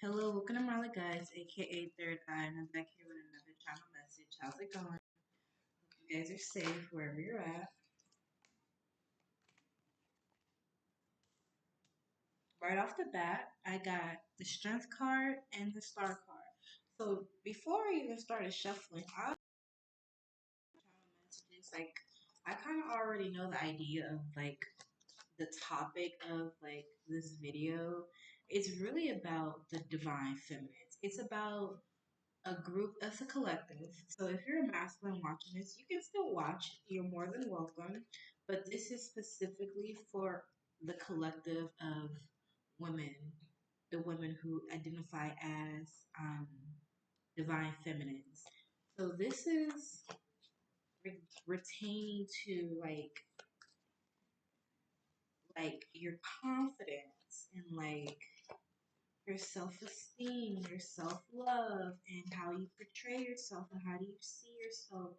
Hello, welcome to Marla Guys, aka Third Eye, and I'm back here with another channel message. How's it going? You guys are safe wherever you're at. Right off the bat, I got the Strength card and the Star card. So before I even started shuffling, I was channel messages like I kind of already know the idea of like the topic of like this video. It's really about the divine feminines. It's about a group as a collective. So if you're a masculine watching this, you can still watch. You're more than welcome. But this is specifically for the collective of women, the women who identify as divine feminines. So this is retaining to like your confidence and like your self esteem, your self love, and how you portray yourself and how do you see yourself.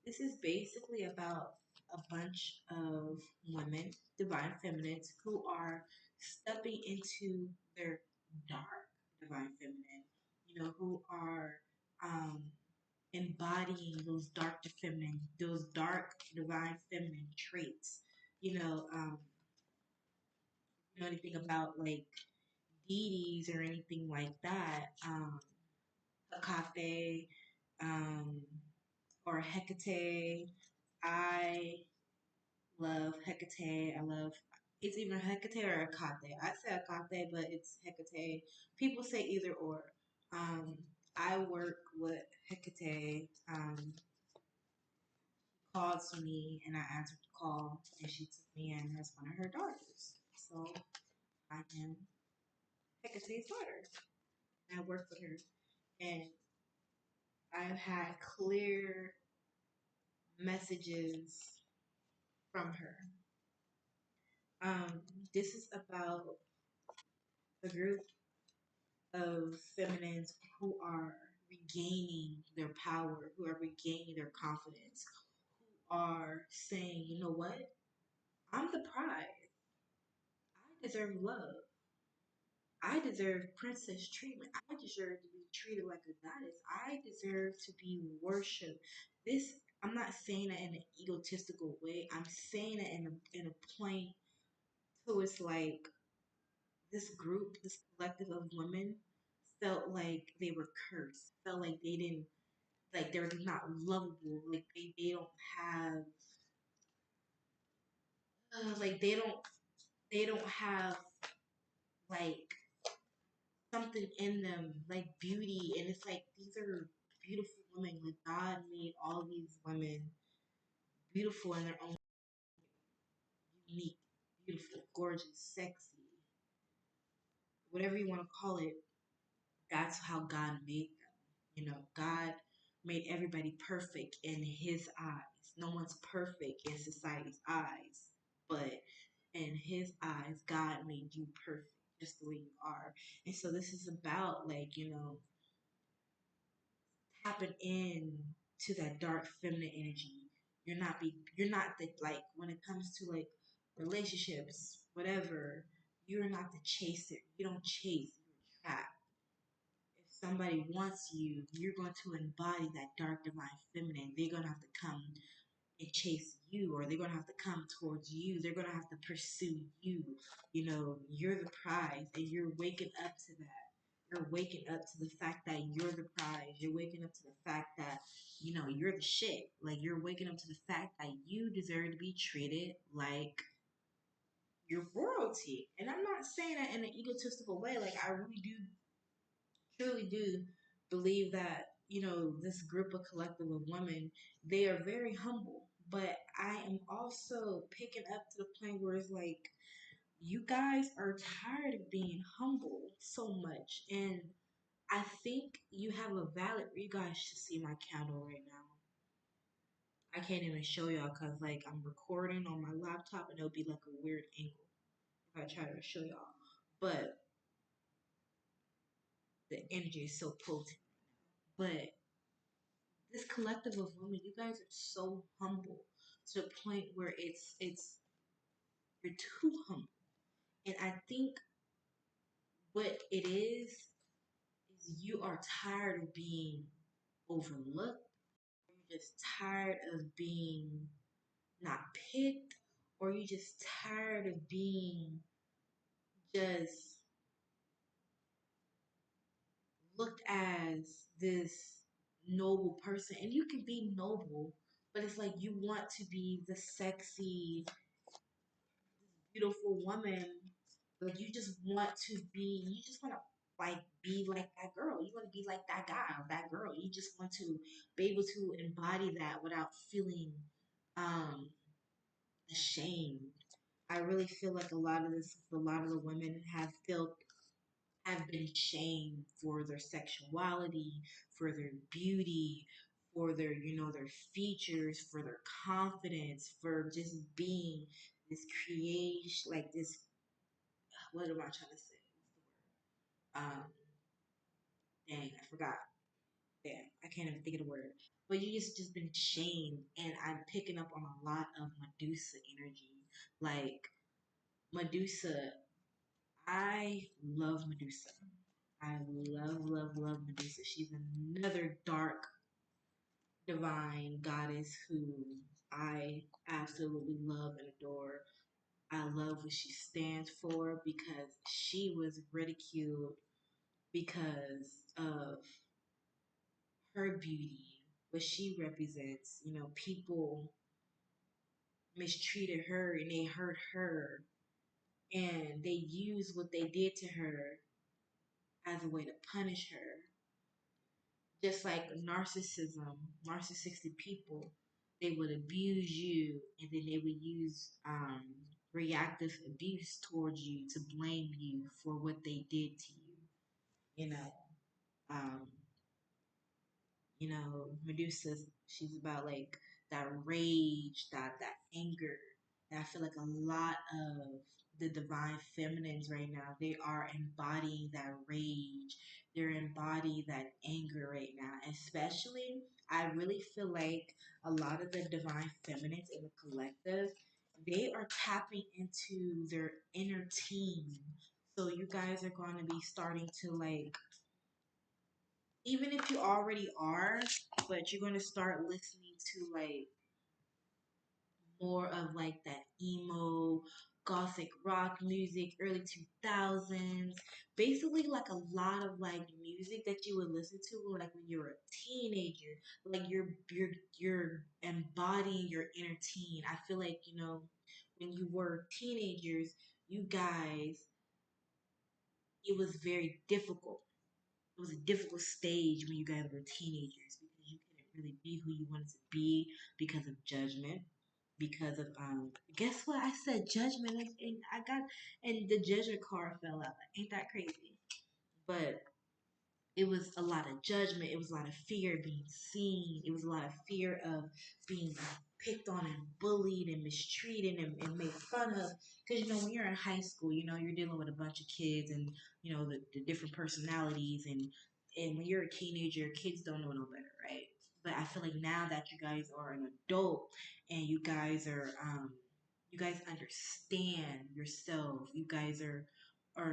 This is basically about a bunch of women, divine feminines, who are stepping into their dark divine feminine, who are um, embodying those dark divine feminine traits. You know anything about like deities or anything like that, Hecate, um, or Hecate. I love Hecate. I love it's either Hecate or Hecate. I say Hecate, but it's Hecate. People say either or. Um, I work with Hecate. Called to me and I answered the call and she took me in as one of her daughters. So I am Hecate's daughter. And I work with her. And I've had clear messages from her. Um, this is about a group of feminines who are regaining their power, who are regaining their confidence, who are saying, you know what? I'm the prize. I deserve love. I deserve princess treatment. I deserve to be treated like a goddess. I deserve to be worshipped. This, I'm not saying that in an egotistical way. I'm saying it in a point. So it's like this group, this collective of women felt like they were cursed. Felt like they didn't, like they're not lovable. Like they don't have, like they don't have like something in them, like beauty. And it's like these are beautiful women. Like God made all these women beautiful in their own unique, beautiful, gorgeous, sexy, whatever you want to call it. That's how God made them. God made everybody perfect in His eyes. No one's perfect in society's eyes, but in His eyes, God made you perfect just the way you are. And so this is about like tapping in to that dark feminine energy. You're not the like when it comes to like relationships, whatever. You're not the chaser. You don't chase. You trap. If somebody wants you, you're going to embody that dark divine feminine. They're going to have to come and chase you, or they're going to have to come towards you. They're going to have to pursue you. You're the prize, and you're waking up to that. You're waking up to the fact that you're the prize. You're waking up to the fact that, you're the shit. Like, you're waking up to the fact that you deserve to be treated like you're royalty. And I'm not saying that in an egotistical way. Like, I really do truly do believe that this group of collective of women, they are very humble, but I am also picking up to the point where it's like you guys are tired of being humble so much. And I think you have a valid, you guys should see my candle right now. I can't even show y'all because like I'm recording on my laptop and it'll be like a weird angle if I try to show y'all, but the energy is so potent. But this collective of women, you guys are so humble to the point where it's you're too humble. And I think what it is you are tired of being overlooked, you're just tired of being not picked, or you just tired of being just looked as this noble person. And you can be noble, but it's like you want to be the sexy, beautiful woman. Like you just want to be, you just want to like be like that girl. You want to be like that guy or that girl. You just want to be able to embody that without feeling um ashamed. I really feel like a lot of the women have been shamed for their sexuality, for their beauty, for their, their features, for their confidence, for just being this creation, like this, what am I trying to say? What's the word? Dang, I forgot. Damn, I can't even think of the word. But you just been shamed, and I'm picking up on a lot of Medusa energy. Like Medusa, I love Medusa. I love Medusa. She's another dark, divine goddess who I absolutely love and adore. I love what she stands for because she was ridiculed because of her beauty, what she represents. People mistreated her and they hurt her, and they used what they did to her as a way to punish her. Just like narcissistic people, they would abuse you and then they would use reactive abuse towards you to blame you for what they did to you. You know, um, Medusa, she's about like that rage, that anger. And I feel like a lot of the divine feminines right now, they are embodying that rage. They're embodying that anger right now. Especially, I really feel like a lot of the divine feminines in the collective, they are tapping into their inner team. So you guys are going to be starting to like, even if you already are, but you're gonna start listening to like more of like that emo gothic rock music, early 2000s. Basically like a lot of like music that you would listen to like when you were a teenager. Like you're embodying your inner teen. I feel like, when you were teenagers, you guys, it was very difficult. It was a difficult stage when you guys were teenagers because you couldn't really be who you wanted to be because of judgment, because of guess what, I said judgment, and I got, and the judgment card fell out. Ain't that crazy? But it was a lot of judgment. It was a lot of fear of being seen. It was a lot of fear of being picked on and bullied and mistreated and made fun of. Because, when you're in high school, you're dealing with a bunch of kids and, the different personalities. And when you're a teenager, kids don't know no better, right? But I feel like now that you guys are an adult and you guys understand yourself. You guys are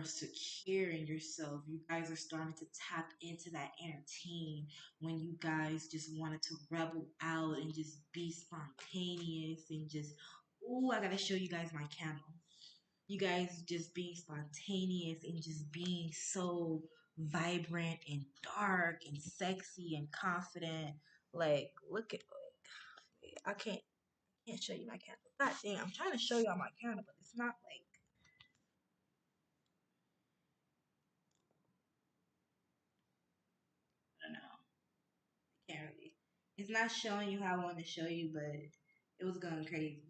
secure in yourself. You guys are starting to tap into that inner teen when you guys just wanted to rebel out and just be spontaneous and just, ooh, I gotta show you guys my candle. You guys just being spontaneous and just being so vibrant and dark and sexy and confident. Like, look at, I can't show you my candle. God damn, I'm trying to show y'all my candle, but it's not like, I don't know. Can't really. It's not showing you how I want to show you, but it was going crazy.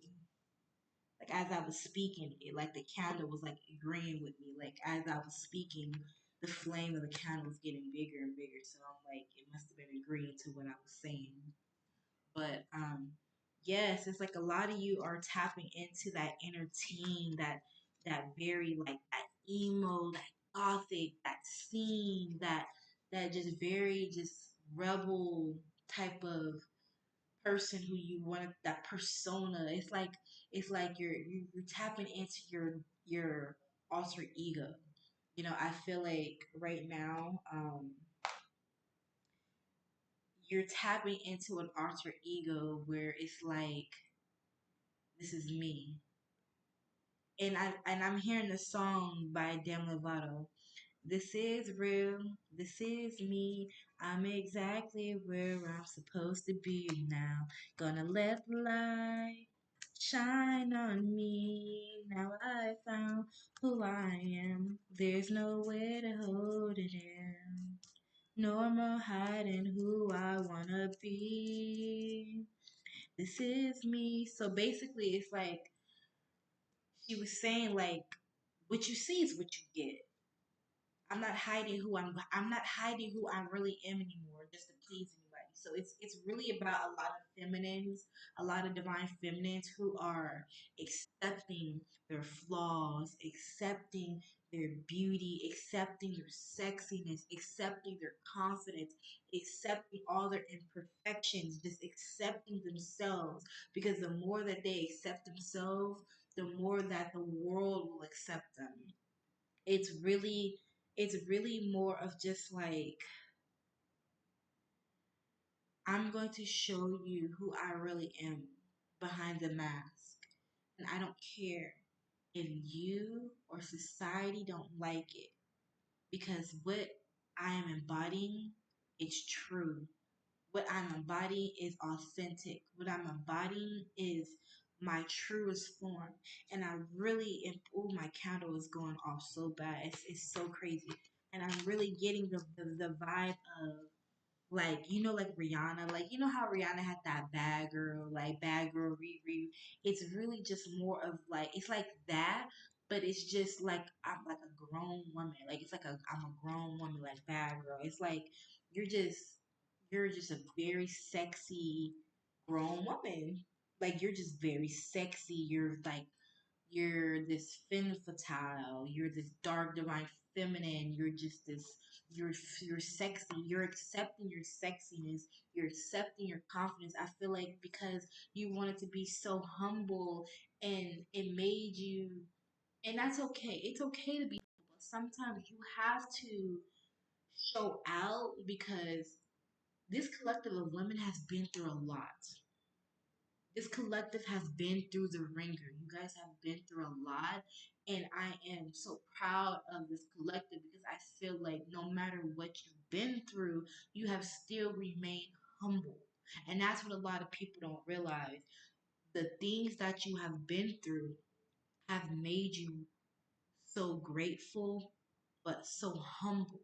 Like as I was speaking, it like the candle was like agreeing with me. Like as I was speaking, the flame of the candle was getting bigger and bigger. So I'm like, it must have been agreeing to what I was saying. But yes, it's like a lot of you are tapping into that inner teen, that very like that emo, that gothic, that scene, that just very just rebel type of person who you want, that persona. It's like you're tapping into your alter ego. I feel like right now, you're tapping into an alter ego where it's like, this is me. And I'm hearing the song by Demi Lovato. This is real. This is me. I'm exactly where I'm supposed to be now. Gonna let the light shine on me. Now I found who I am. There's no way to hold it in. No more hiding who I wanna be. This is me. So basically, it's like she was saying, like, what you see is what you get. I'm not hiding who I really am anymore just to please anybody. So it's really about a lot of feminines, a lot of divine feminines who are accepting their flaws, accepting their beauty, accepting their sexiness, accepting their confidence, accepting all their imperfections, just accepting themselves. Because the more that they accept themselves, the more that the world will accept them. it's really it's really more of just like, I'm going to show you who I really am behind the mask, and I don't care if you or society don't like it, because what I am embodying is true. What I'm embodying is authentic. What I'm embodying is my truest form. And I really am, oh, my candle is going off so bad. It's so crazy. And I'm really getting the vibe of, like, like Rihanna, like, how Rihanna had that bad girl Riri. It's really just more of like, it's like that, but it's just like, I'm like a grown woman. Like, it's like I'm a grown woman, like bad girl. It's like you're just you're just a very sexy grown woman. Like, you're just very sexy. You're this femme fatale. You're this dark divine feminine. You're just this. You're sexy. You're accepting your sexiness. You're accepting your confidence. I feel like because you wanted to be so humble, and it made you. And that's okay. It's okay to be humble. Sometimes you have to show out because this collective of women has been through a lot. This collective has been through the ringer. You guys have been through a lot. And I am so proud of this collective because I feel like no matter what you've been through, you have still remained humble. And that's what a lot of people don't realize. The things that you have been through have made you so grateful, but so humble,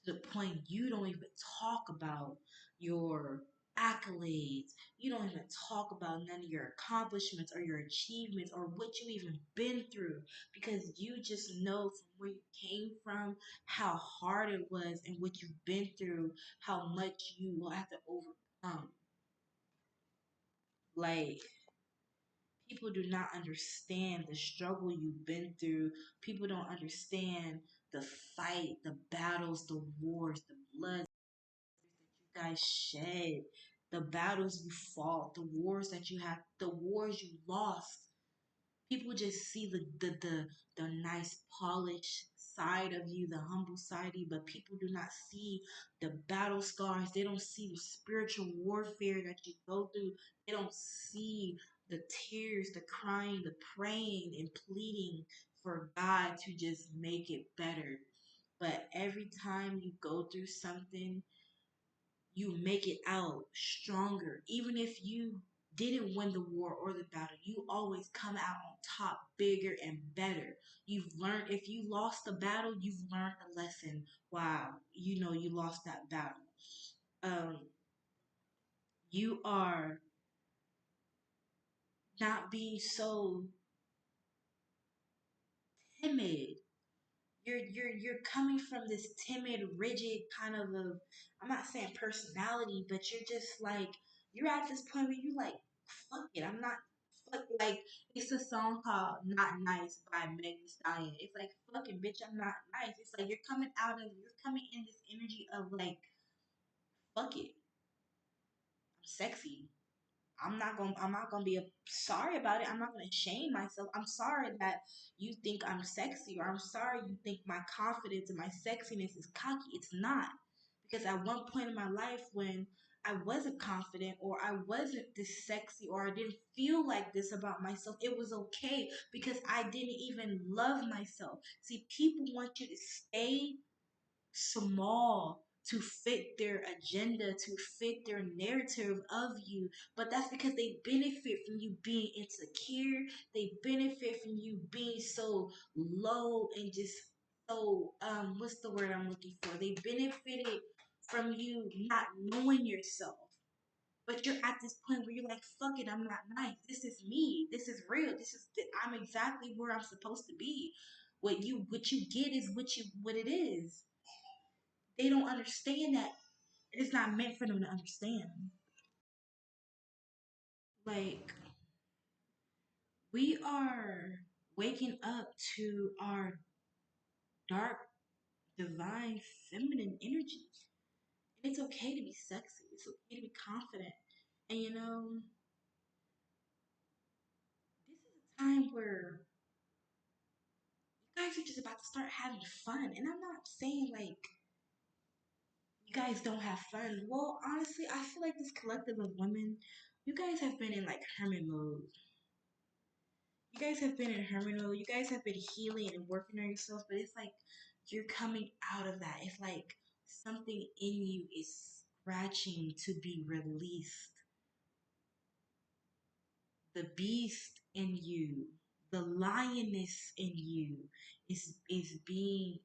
to the point you don't even talk about your accolades. You don't even talk about none of your accomplishments or your achievements or what you even been through, because you just know from where you came from, how hard it was, and what you've been through, how much you will have to overcome. Like, people do not understand the struggle you've been through. People don't understand the fight, the battles, the wars, the blood you guys shed, the battles you fought, the wars that you had, the wars you lost. People just see the nice polished side of you, the humble side of you, but people do not see the battle scars. They don't see the spiritual warfare that you go through. They don't see the tears, the crying, the praying and pleading for God to just make it better. But every time you go through something, you make it out stronger. Even if you didn't win the war or the battle, you always come out on top, bigger and better. You've learned, if you lost the battle, you've learned a lesson. Wow, you lost that battle. Um, you are not being so timid. You're coming from this timid, rigid kind of a, I'm not saying personality, but you're just like, you're at this point where you like, fuck it, I'm not, fuck, like, it's a song called Not Nice by Megan Thee Stallion. It's like, fucking bitch, I'm not nice. It's like you're coming in this energy of like, fuck it, I'm sexy. I'm not gonna be sorry about it. I'm not gonna shame myself. I'm sorry that you think I'm sexy, or I'm sorry you think my confidence and my sexiness is cocky. It's not. Because at one point in my life when I wasn't confident, or I wasn't this sexy, or I didn't feel like this about myself, it was okay because I didn't even love myself. See, people want you to stay small to fit their agenda, to fit their narrative of you. But that's because they benefit from you being insecure. They benefit from you being so low and just so what's the word I'm looking for? They benefited from you not knowing yourself. But you're at this point where you're like, fuck it, I'm not nice. This is me. This is real. I'm exactly where I'm supposed to be. What you get is what it is. They don't understand that it's not meant for them to understand. Like, we are waking up to our dark, divine, feminine energy. And it's okay to be sexy. It's okay to be confident. And this is a time where you guys are just about to start having fun. And I'm not saying like you guys don't have fun. Well, honestly, I feel like this collective of women, you guys have been in like hermit mode. You guys have been in hermit mode. You guys have been healing and working on yourself, but it's like you're coming out of that. It's like something in you is scratching to be released. The beast in you, the lioness in you is being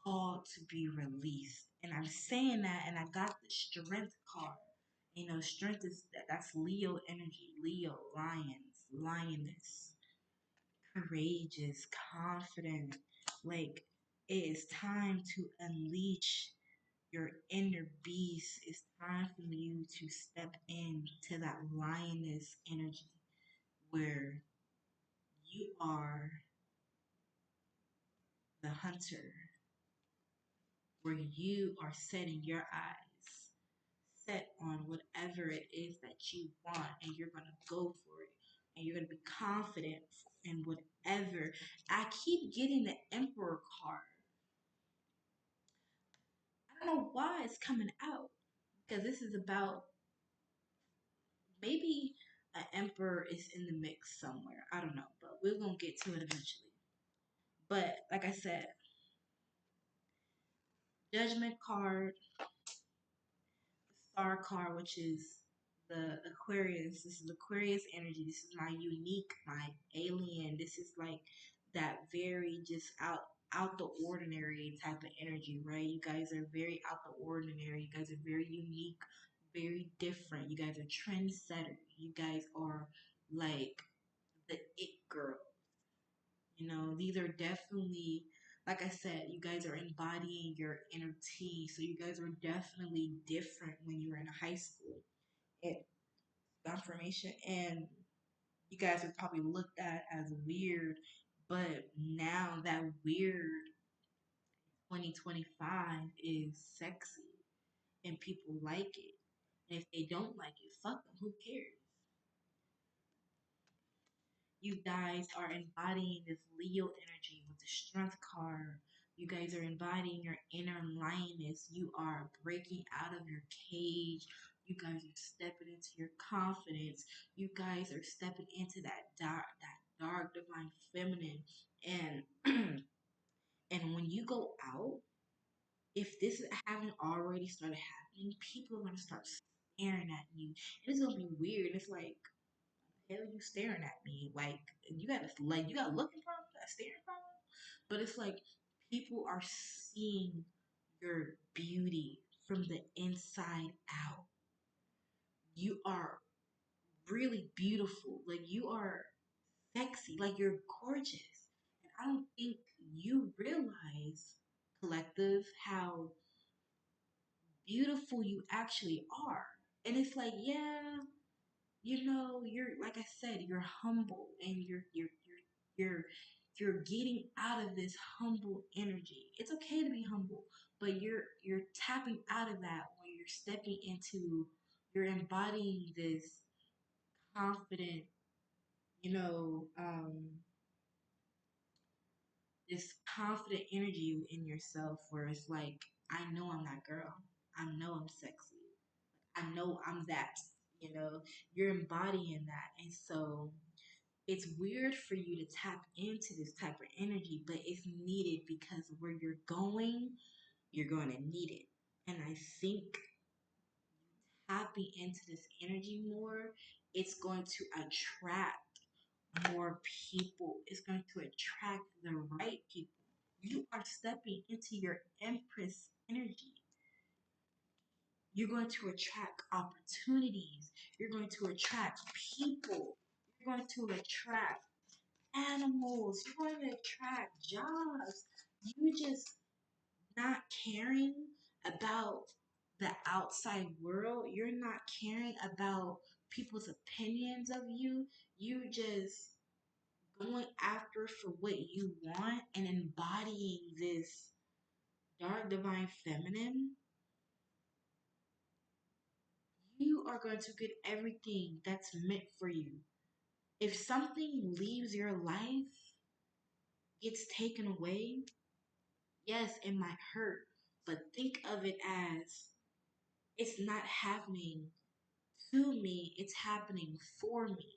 called to be released. And I'm saying that, and I got the strength card. Strength that's Leo energy, Leo, lions, lioness, courageous, confident. Like, it is time to unleash your inner beast. It's time for you to step into that lioness energy where you are the hunter, where you are setting your eyes set on whatever it is that you want, and you're going to go for it, and you're going to be confident in whatever. I keep getting the Emperor card. I don't know why it's coming out, because this is about maybe an Emperor is in the mix somewhere. I don't know, but we're going to get to it eventually. But like I said, Judgment card, star card, which is the Aquarius. This is Aquarius energy. This is my unique, my alien. This is like that very just out the ordinary type of energy, right? You guys are very out the ordinary. You guys are very unique, very different. You guys are trendsetters. You guys are like the it girl. These are definitely, like I said, you guys are embodying your inner T. So you guys were definitely different when you were in high school and confirmation, and you guys are probably looked at as weird. But now that weird 2025 is sexy and people like it. And if they don't like it, fuck them. Who cares? You guys are embodying this Leo energy with the strength card. You guys are embodying your inner lioness. You are breaking out of your cage. You guys are stepping into your confidence. You guys are stepping into that dark divine feminine. And and when you go out, if this haven't already started happening, people are gonna start staring at you. And it's gonna be weird. It's like, hell you staring at me? Like, you got looking problem, you got staring problem. But it's like people are seeing your beauty from the inside out. You are really beautiful. Like, you are sexy. Like, you're gorgeous. And I don't think you realize, collective, how beautiful you actually are. And it's like, yeah, you're, like I said, you're humble, and you're you're getting out of this humble energy. It's okay to be humble, but you're tapping out of that when you're stepping into, you're embodying this confident, you know, this confident energy in yourself where it's like, I know I'm that girl. I know I'm sexy. I know I'm that, you know, you're embodying that. And so it's weird for you to tap into this type of energy, but it's needed because where you're going to need it. And I think tapping into this energy more, it's going to attract more people. It's going to attract the right people. You are stepping into your Empress energy. You're going to attract opportunities. You're going to attract people. You're going to attract animals. You're going to attract jobs. You just not caring about the outside world. You're not caring about people's opinions of you. You just going after for what you want and embodying this dark divine feminine, you are going to get everything that's meant for you. If something leaves your life, gets taken away, yes, it might hurt, but think of it as it's not happening to me, it's happening for me.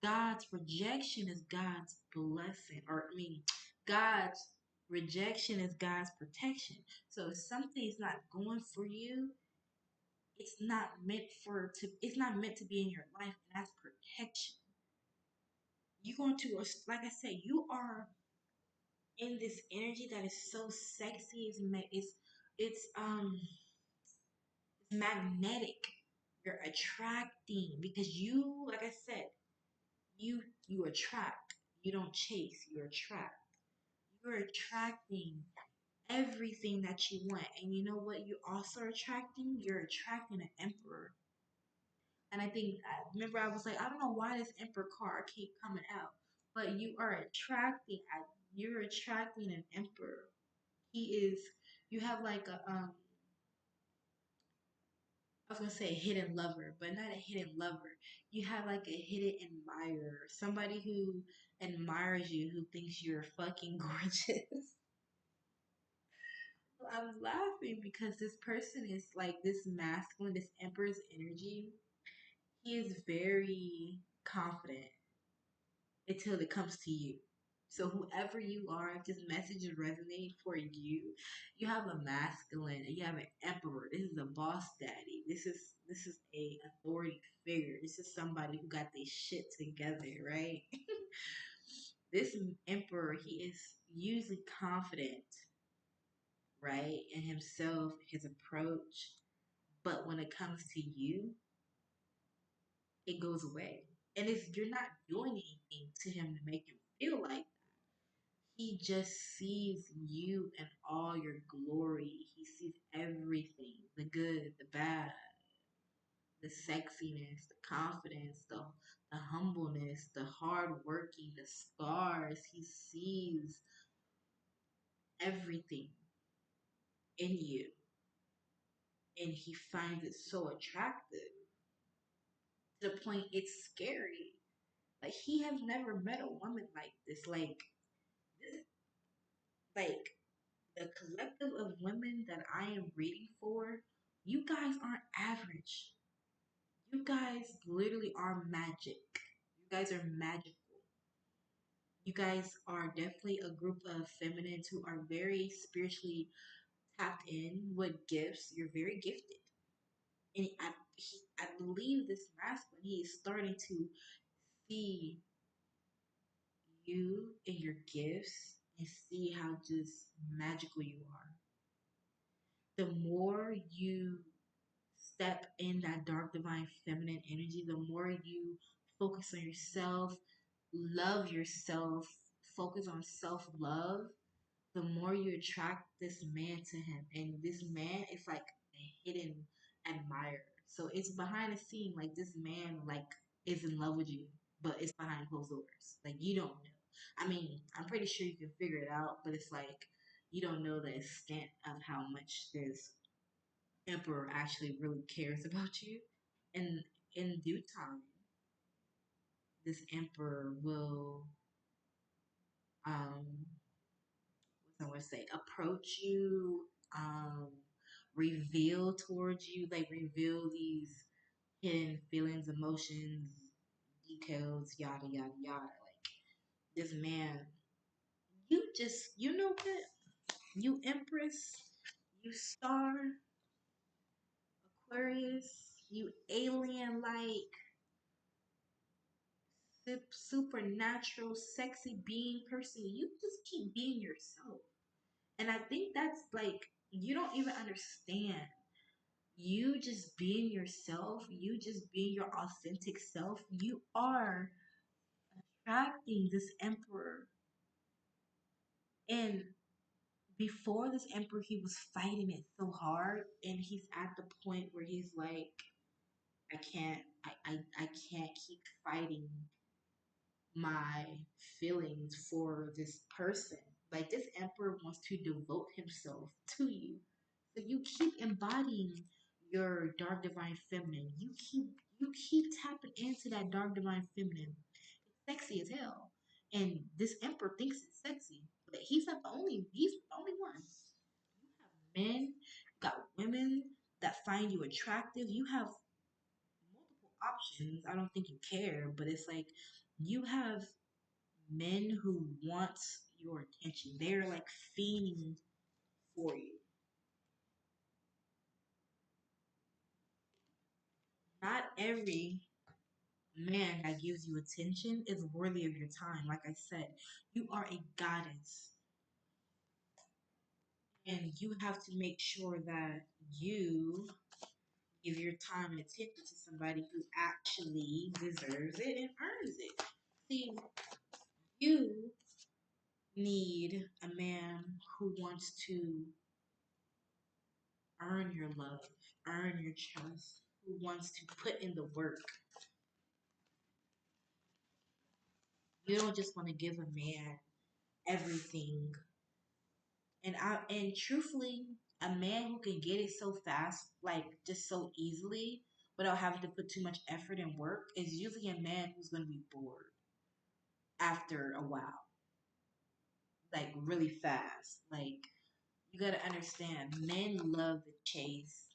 God's rejection is God's blessing, or I mean, God's rejection is God's protection. So if something is not going for you, it's not meant to be in your life, and that's protection. You're going to, like I said, you are in this energy that is so sexy. It's magnetic. You're attracting because you, like I said, you attract. You don't chase. You attract. You're attracting everything that you want. And you know what? You're also attracting. You're attracting an emperor. And I think I remember I was like, I don't know why this emperor card keep coming out, but you're attracting an emperor. He is. You have like a I was gonna say a hidden lover, but not a hidden lover. You have like a hidden admirer, somebody who admires you, who thinks you're fucking gorgeous. I'm laughing because this person is like this masculine, this emperor's energy. He is very confident until it comes to you. So whoever you are, if this message is resonating for you, you have a masculine, you have an emperor. This is a boss daddy. This is a authority figure. This is somebody who got their shit together, right? This emperor, he is usually confident, right, in himself, his approach. But when it comes to you, it goes away. And it's you're not doing anything to him to make him feel like he just sees you in all your glory. He sees everything, the good, the bad, the sexiness, the confidence, the humbleness, the hard working, the scars. He sees everything in you. And he finds it so attractive to the point it's scary. Like he has never met a woman like this. Like the collective of women that I am reading for, you guys aren't average. You guys literally are magic. You guys are magical. You guys are definitely a group of feminines who are very spiritually tapped in with gifts. You're very gifted. And I believe this masculine, he is starting to see you and your gifts and see how just magical you are. The more you step in that dark divine feminine energy, the more you focus on yourself, love yourself, focus on self love, the more you attract this man to him. And this man is like a hidden admirer. So it's behind the scene, like this man like is in love with you, but it's behind closed doors. Like you don't know. I mean, I'm pretty sure you can figure it out, but it's like you don't know the extent of how much this emperor actually really cares about you. And in due time, this emperor will um what I want to say, approach you, um, reveal towards you, like reveal these hidden feelings, emotions, details, yada yada yada. Like this man, you know what? You Empress, you Star, Aquarius, you alien like supernatural sexy being person, you just keep being yourself. And I think that's like you don't even understand. You just being yourself, you just being your authentic self, you are attracting this emperor. And before this emperor, he was fighting it so hard, and he's at the point where he's like, I can't keep fighting my feelings for this person. Like this emperor wants to devote himself to you. So you keep embodying your dark divine feminine. You keep tapping into that dark divine feminine. It's sexy as hell. And this emperor thinks it's sexy. But he's the only one. You have men, you got women that find you attractive. You have multiple options. I don't think you care, but it's like you have men who want your attention. They're like fiending for you. Not every man that gives you attention is worthy of your time. Like I said, you are a goddess, and you have to make sure that you give your time and attention to somebody who actually deserves it and earns it. See, you need a man who wants to earn your love, earn your trust, who wants to put in the work. You don't just want to give a man everything. And truthfully, a man who can get it so fast, like just so easily, without having to put too much effort and work, is usually a man who's gonna be bored after a while, like really fast. Like you gotta understand, men love the chase.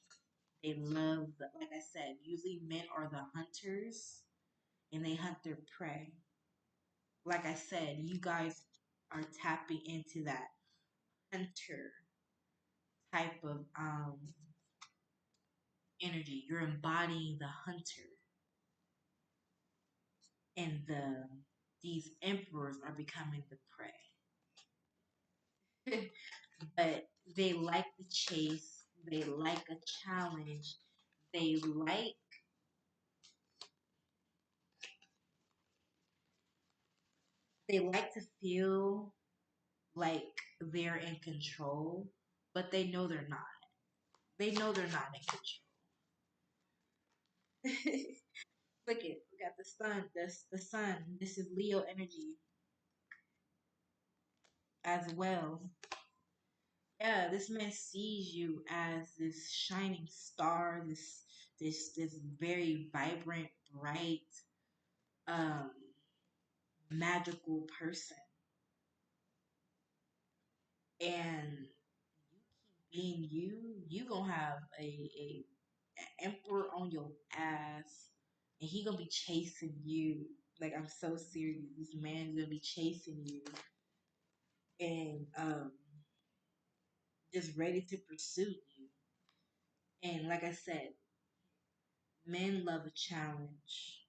They love the, like I said, usually men are the hunters and they hunt their prey. Like I said, you guys are tapping into that hunter type of energy. You're embodying the hunter, and these emperors are becoming the prey. But they like the chase. They like a challenge. They like they like to feel like they're in control, but they know they're not. They know they're not in control. Look it, we got the sun. This the sun. This is Leo energy as well. Yeah, this man sees you as this shining star, this very vibrant, bright, um, magical person, and you keep being you. You gonna have a emperor on your ass, and he gonna be chasing you. Like I'm so serious. This man's gonna be chasing you, and just ready to pursue you. And like I said, men love a challenge.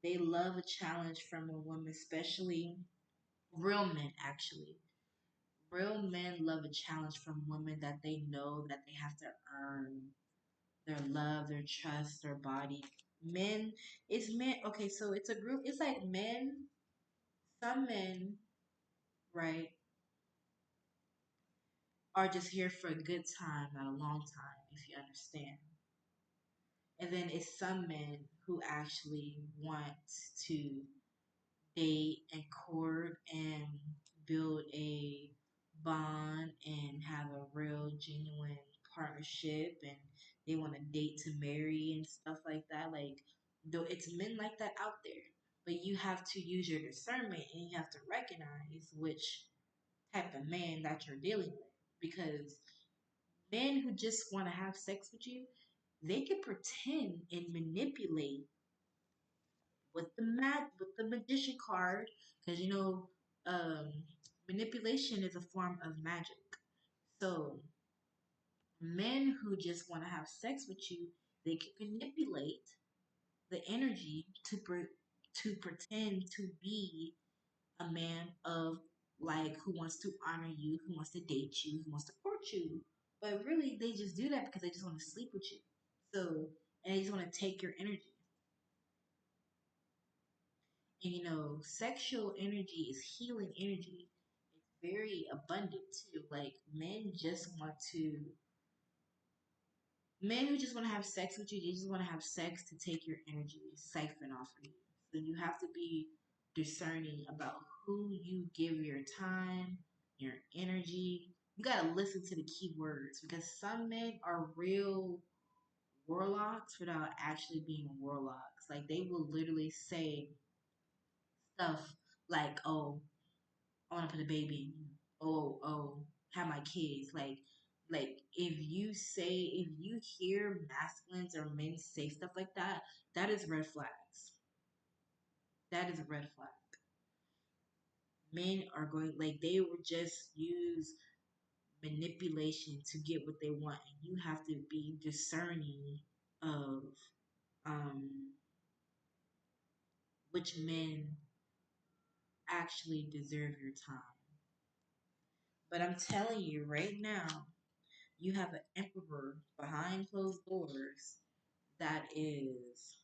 They love a challenge from a woman, especially real men, actually. Real men love a challenge from women that they know that they have to earn their love, their trust, their body. Men, it's men. Okay, so it's a group. It's like men, some men, right, are just here for a good time, not a long time, if you understand. And then it's some men who actually want to date and court and build a bond and have a real genuine partnership, and they want to date to marry and stuff like that. Like though it's men like that out there. But you have to use your discernment and you have to recognize which type of man that you're dealing with. Because men who just want to have sex with you, they can pretend and manipulate with with the magician card, because um, manipulation is a form of magic. So men who just want to have sex with you, they can manipulate the energy to pretend to be a man of like who wants to honor you, who wants to date you, who wants to court you. But really, they just do that because they just want to sleep with you. So, and they just want to take your energy. And sexual energy is healing energy. It's very abundant too. Like men who just want to have sex with you, they just want to have sex to take your energy, siphon off of you. So you have to be discerning about who you give your time, your energy. You gotta listen to the key words because some men are real warlocks without actually being warlocks. Like they will literally say stuff like, "Oh, I want to put a baby in you. Oh, have my kids." Like if you hear masculines or men say stuff like that, that is red flags. That is a red flag. Men are going like they will just use manipulation to get what they want, and you have to be discerning of um which men actually deserve your time. But I'm telling you right now, you have an emperor behind closed doors that is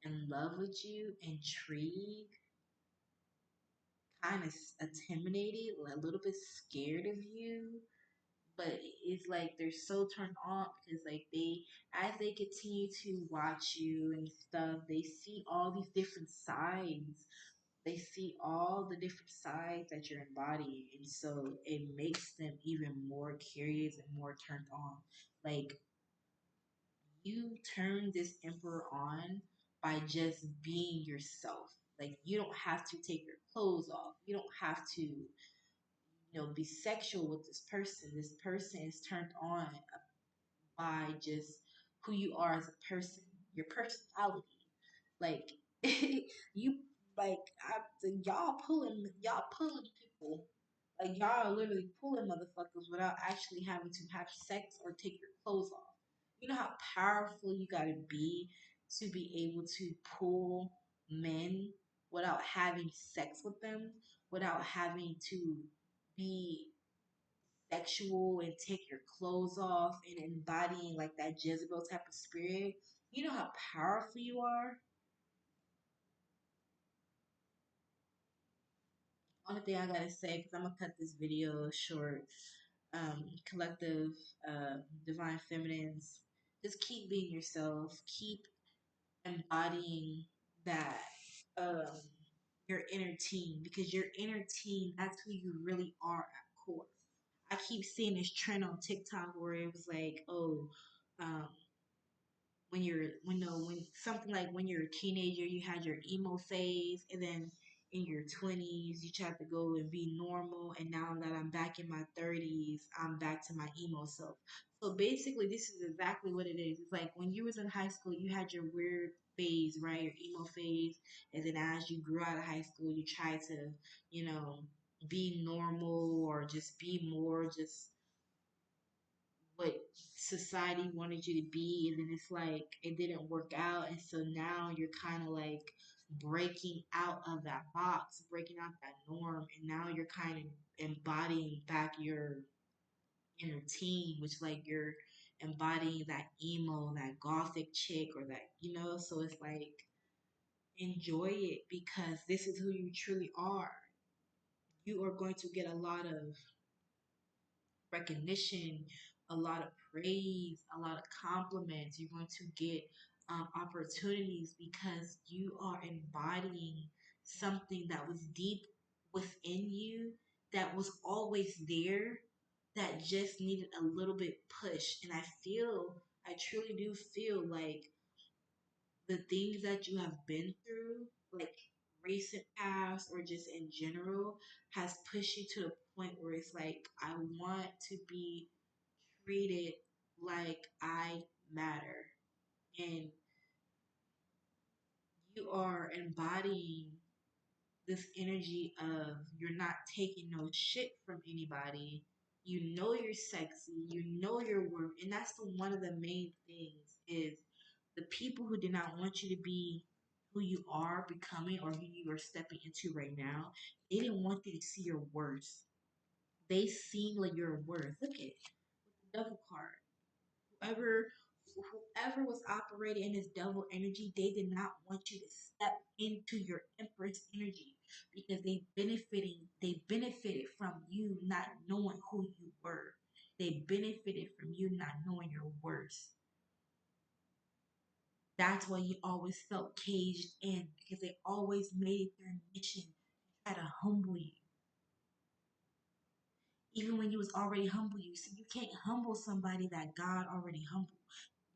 in love with you, intrigued, kind of intimidated, a little bit scared of you. But it's like they're so turned on because like as they continue to watch you and stuff, they see all these different sides. They see all the different sides that you're embodying, and so it makes them even more curious and more turned on. Like you turn this emperor on by just being yourself. Like you don't have to take your clothes off. You don't have to, be sexual with this person. This person is turned on by just who you are as a person, your personality. Like you like y'all pulling people. Like y'all are literally pulling motherfuckers without actually having to have sex or take your clothes off. You know how powerful you gotta be to be able to pull men without having sex with them, without having to be sexual and take your clothes off and embodying like that Jezebel type of spirit. You know how powerful you are. Only thing I gotta say, because I'm gonna cut this video short. Collective, divine feminines, just keep being yourself. Keep embodying that um, your inner team, because your inner team, that's who you really are at core. I keep seeing this trend on TikTok where it was like, oh, um, when something like when you're a teenager you had your emo phase, and then in your 20s you tried to go and be normal, and now that I'm back in my 30s I'm back to my emo self. So basically this is exactly what it is. It's like when you was in high school you had your weird phase, right, your emo phase, and then as you grew out of high school you tried to you know be normal or just be more just what society wanted you to be, and then it's like it didn't work out, and so now you're kind of like breaking out of that box, breaking out that norm, and now you're kind of embodying back your inner teen, which like you're embodying that emo, that gothic chick, or that so it's like enjoy it because this is who you truly are. You are going to get a lot of recognition, a lot of praise, a lot of compliments. You're going to get opportunities because you are embodying something that was deep within you, that was always there, that just needed a little bit push. And I truly do feel like the things that you have been through, like recent past or just in general, has pushed you to the point where it's like, I want to be treated like I matter. And you are embodying this energy of you're not taking no shit from anybody. You know you're sexy. You know your worth. And that's one of the main things is the people who did not want you to be who you are becoming or who you are stepping into right now, they didn't want you to see your worth. They seen like your worth. Look at it. The devil card. Whoever whoever was operating in this devil energy, they did not want you to step into your empress energy because they benefited from you not knowing who you were. They benefited from you not knowing your worth. That's why you always felt caged in because they always made it their mission to try to humble you. Even when you was already humble, you see you can't humble somebody that God already humbled.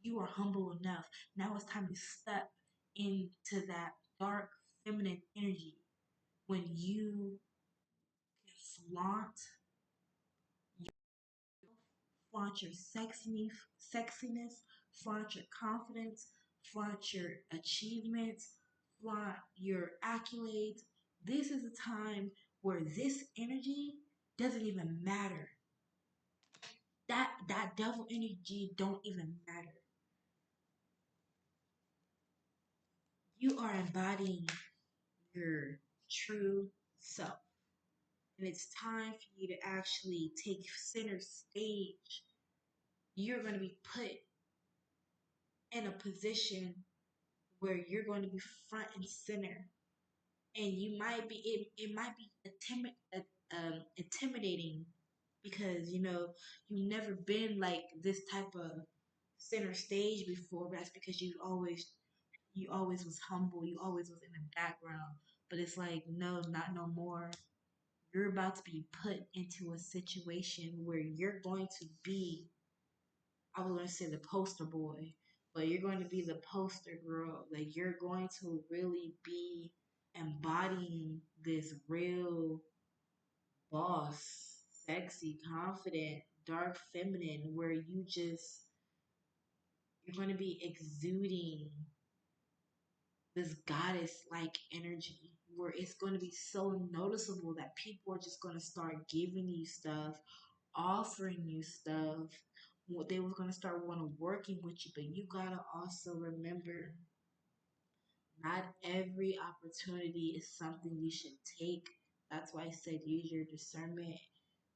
You are humble enough. Now it's time to step into that dark feminine energy when you can flaunt your sexiness, flaunt your confidence, flaunt your achievements, flaunt your accolades. This is a time where this energy doesn't even matter. That devil energy don't even matter. You are embodying your true self. And it's time for you to actually take center stage. You're going to be put in a position where you're going to be front and center. And you might be, it might be intimidating because, you've never been like this type of center stage before. But that's because you always was humble. You always was in the background. But it's like, no, not no more. You're about to be put into a situation where you're going to be, I was going to say the poster boy, but you're going to be the poster girl. Like, you're going to really be embodying this real boss, sexy, confident, dark feminine, where you're going to be exuding this goddess like energy where it's going to be so noticeable that people are just going to start giving you stuff, offering you stuff. They were going to start want to working with you, but you got to also remember not every opportunity is something you should take. That's why I said use your discernment,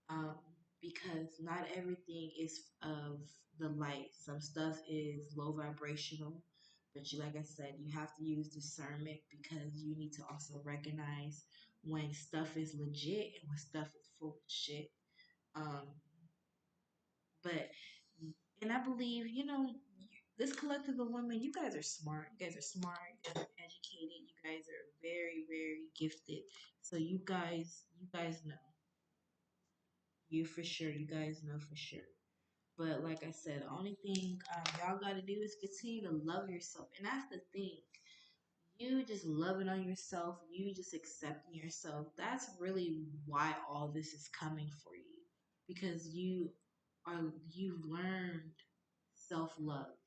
um, because not everything is of the light. Some stuff is low vibrational, but like I said, you have to use discernment because you need to also recognize when stuff is legit and when stuff is full of shit. Um, but and I believe this collective of women, you guys are smart. You guys are smart. You guys are educated. You guys are very, very gifted. So you guys know. You for sure. You guys know for sure. But like I said, the only thing y'all got to do is continue to love yourself. And that's the thing. You just loving on yourself, you just accepting yourself. That's really why all this is coming for you. Because you've learned self-love.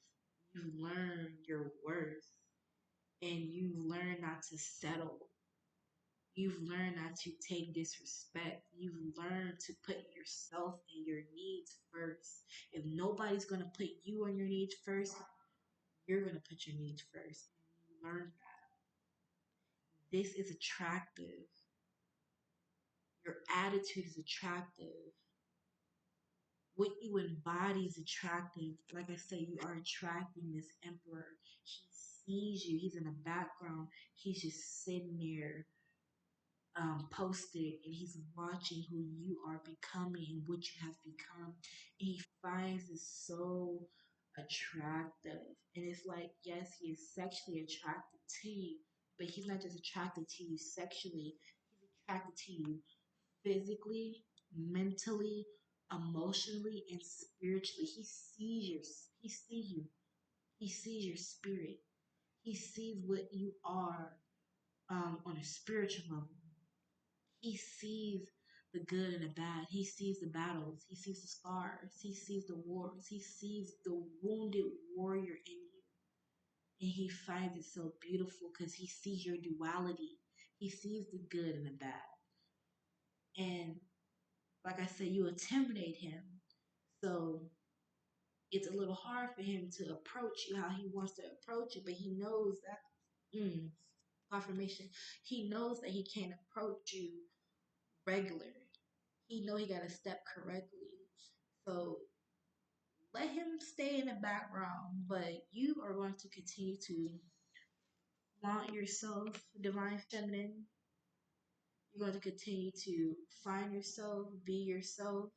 You've learned your worth. And you've learned not to settle. You've learned not to take disrespect. You've learned to put yourself and your needs first. If nobody's going to put you on your needs first, you're going to put your needs first. You learn that. This is attractive. Your attitude is attractive. What you embody is attractive. Like I say, you are attracting this emperor. He sees you. He's in the background. He's just sitting there posted and he's watching who you are becoming and what you have become. And he finds it so attractive. And it's like, yes, he is sexually attracted to you, but he's not just attracted to you sexually, he's attracted to you physically, mentally, emotionally, and spiritually. He sees you. He sees your spirit. He sees what you are on a spiritual level. He sees the good and the bad. He sees the battles. He sees the scars. He sees the wars. He sees the wounded warrior in you. And he finds it so beautiful because he sees your duality. He sees the good and the bad. And like I said, you intimidate him. So it's a little hard for him to approach you how he wants to approach you, but he knows that, confirmation, he knows that he can't approach you regular. He know he got to step correctly. So let him stay in the background, but you are going to continue to want yourself, divine feminine. You're going to continue to find yourself, be yourself,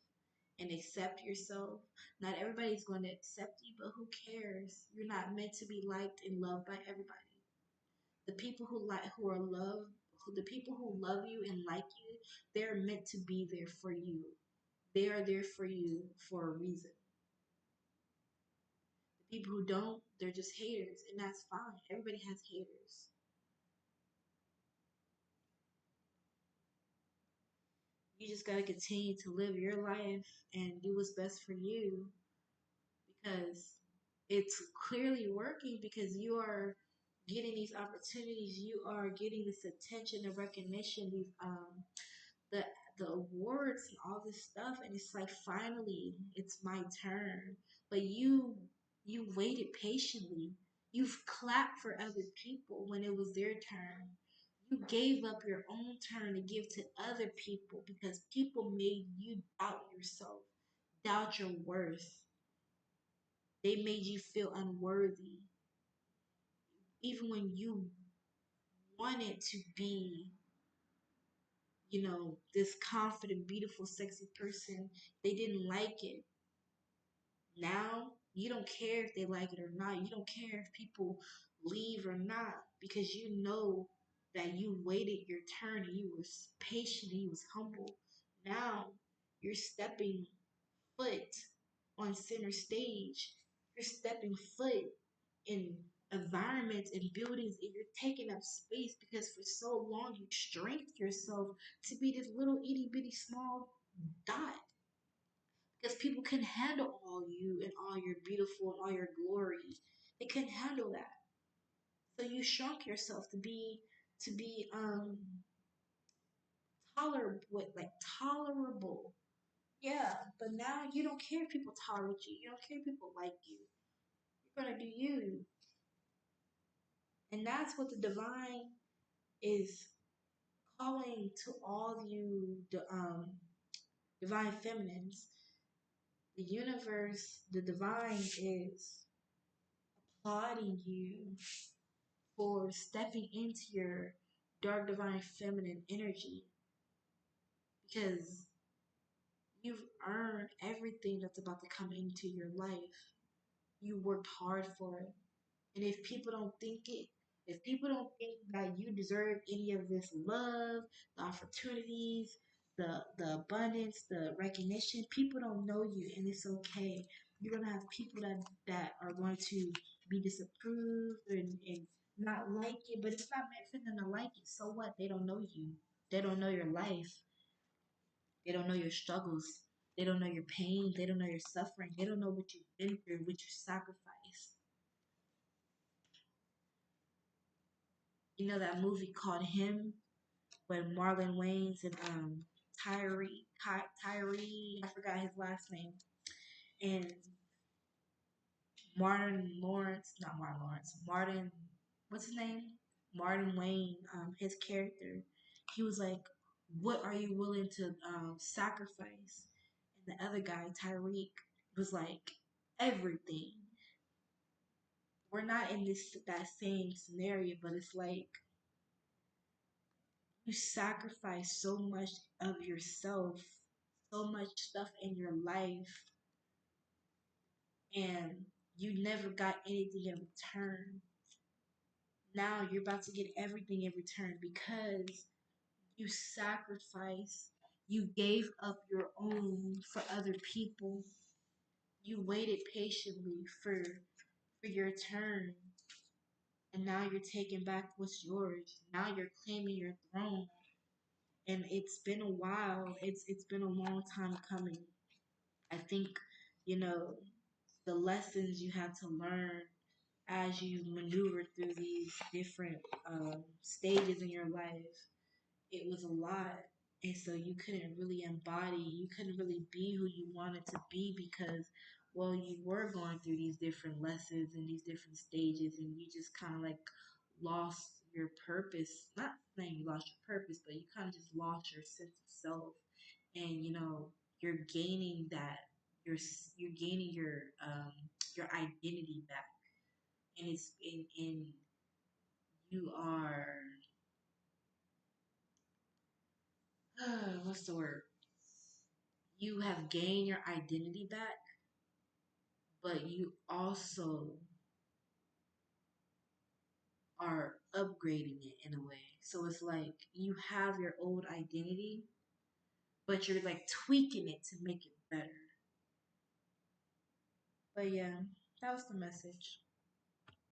and accept yourself. Not everybody's going to accept you, but who cares? You're not meant to be liked and loved by everybody. The people who are loved, the people who love you and like you, they're meant to be there for you. They are there for you for a reason. The people who don't, they're just haters, and that's fine. Everybody has haters. You just gotta continue to live your life and do what's best for you because it's clearly working because you are getting these opportunities, you are getting this attention and recognition, these the the awards and all this stuff, and it's like finally it's my turn. But you waited patiently. You've clapped for other people when it was their turn. You gave up your own turn to give to other people because people made you doubt yourself, doubt your worth. They made you feel unworthy. Even when you wanted to be, this confident, beautiful, sexy person, they didn't like it. Now, you don't care if they like it or not. You don't care if people leave or not because you know that you waited your turn and you was patient and you was humble. Now, you're stepping foot on center stage. You're stepping foot in environments and buildings and you're taking up space because for so long you strengthened yourself to be this little itty bitty small dot because people can handle all you and all your beautiful and all your glory. They couldn't handle that. So you shrunk yourself to be tolerable, like tolerable. Yeah, but now you don't care if people tolerate you. You don't care if people like you. You're gonna do you, and that's what the divine is calling to all you, the divine feminines. The universe, the divine is applauding you for stepping into your dark divine feminine energy because you've earned everything that's about to come into your life. You worked hard for it. And if people don't think it, if people don't think that you deserve any of this love, the opportunities, the abundance, the recognition, people don't know you and it's okay. You're gonna have people that are going to be disapproved and not like it, but it's not meant for them to like it. So what? They don't know you. They don't know your life. They don't know your struggles. They don't know your pain. They don't know your suffering. They don't know what you've been through, what you sacrificed. You know that movie called Him when Marlon Wayans and Tyree, I forgot his last name, and Martin, what's his name? Martin Wayne, his character, he was like, "What are you willing to sacrifice?" And the other guy, Tyreek, was like, "Everything." We're not in that same scenario, but it's like you sacrifice so much of yourself, so much stuff in your life, and you never got anything in return. Now you're about to get everything in return because you sacrificed, you gave up your own for other people. You waited patiently for your turn. and now you're taking back what's yours. Now you're claiming your throne, and it's been a while. It's been a long time coming. I think, you know, the lessons you had to learn as you maneuver through these different stages in your life, it was a lot. And so you couldn't really embody, you couldn't really be who you wanted to be because, well, you were going through these different lessons and these different stages, and you just kind of like lost your purpose. Not saying you lost your purpose, but you kind of just lost your sense of self. And, you're gaining that, you're gaining your identity back. And it's in you are what's the word? You have gained your identity back, but you also are upgrading it in a way. So it's like you have your old identity, but you're like tweaking it to make it better. But yeah, that was the message.